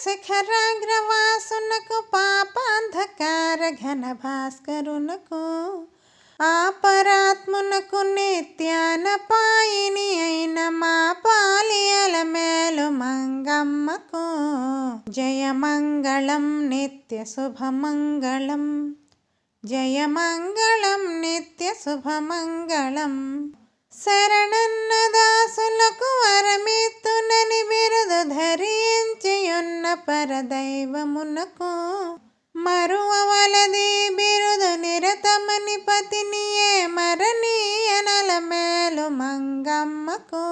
శిఖరాగ్రవాసునకు పాపాంధకార ఘన భాస్కరునకు ఆపరాత్మునకు నిత్యానపాయిని అయిన మా పాలియల మేలు మంగమ్మకు జయమంగళం నిత్య శుభమంగళం జయమంగళం నిత్య శుభమంగళం. శరణన్నదాసులకు వరమిత్తునని బిరుదు ధరించియున్న పరదైవమునకు మరువవలది బిరుదు నిరతమని పతినియే మరణీయనల మేలు మంగమ్మకు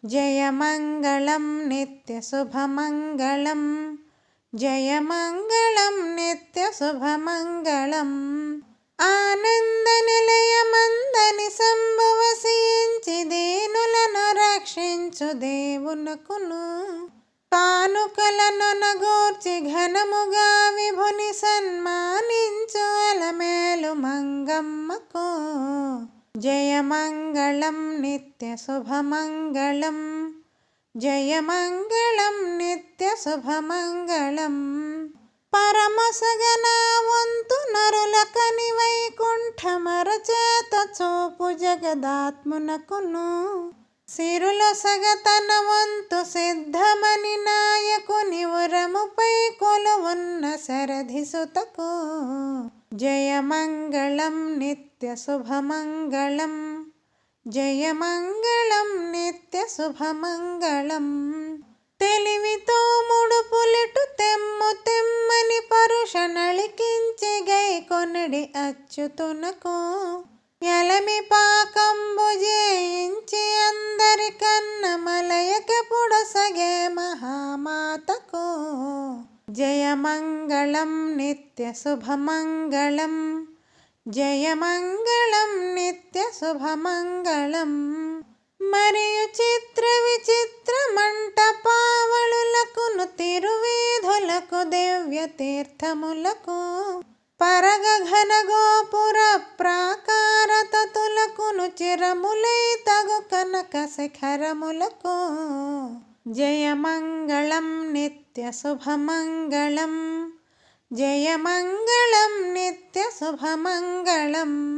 జయమంగళం నిత్య శుభమంగళం జయమంగళం నిత్య శుభమంగళం. ఆనంద నిలయమందని సంభవసించి దీనులను రక్షించు దేవునకును కానుకలను నగూర్చి ఘనముగా విభుని సన్మానించు అలమేలు మంగమ్మకు జయమంగళం నిత్య శుభమంగళం జయమంగళం నిత్య శుభమంగళం. పరమసగన వంతు నరుల కని వైకుంఠమరచేత చూపు జగదాత్మునకును సిరుల సగతన వంతు సిద్ధమని నాయకుని ఉరముపై కొలువున్న శరధిసుతకు జయమంగళం నిత్య శుభమంగళం జయమంగళం నిత్య శుభమంగళం. తెలివితో ముడుపులిటు తెమ్ము తెమ్మని పరుష నళికించి గై కొనడి అచ్యుతునకు ఎలమి పాకంబు జయించి అందరికన్న మలయకెపుడొసగే మహామాతకు జయమంగళం నిత్య శుభమంగళం జయమంగళం నిత్య శుభమంగళం. మరియు చిత్ర విచిత్ర మంటపావళులకును తిరువేధులకు దివ్య తీర్థములకు పరగ ఘన గోపుర ప్రాకార తతులకును చిరములై తగు కనక శిఖరములకు జయమంగళం నిత్య శుభమంగళం జయమంగళం నిత్య శుభమంగళం.